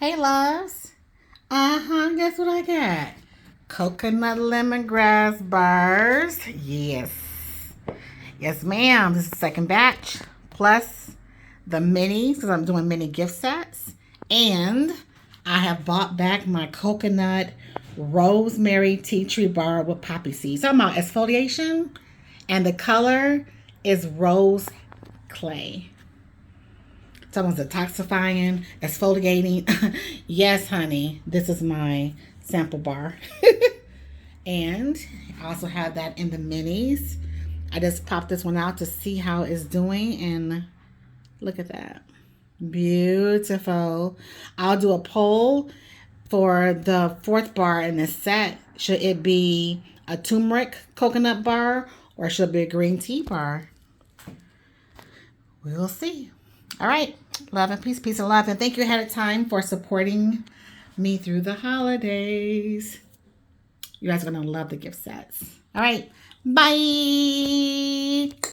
Hey, loves. Guess what I got? Coconut lemongrass bars. Yes. Yes, ma'am. This is the second batch. Plus the minis, because I'm doing mini gift sets. And I have bought back my coconut rosemary tea tree bar with poppy seeds. Talking about exfoliation. And the color is rose clay. Someone's detoxifying, exfoliating. Yes, honey, this is my sample bar. And I also have that in the minis. I just popped this one out to see how it's doing, and look at that. Beautiful. I'll do a poll for the fourth bar in this set. Should it be a turmeric coconut bar or should it be a green tea bar? We'll see. All right. Love and peace, peace and love. And thank you ahead of time for supporting me through the holidays. You guys are going to love the gift sets. All right. Bye.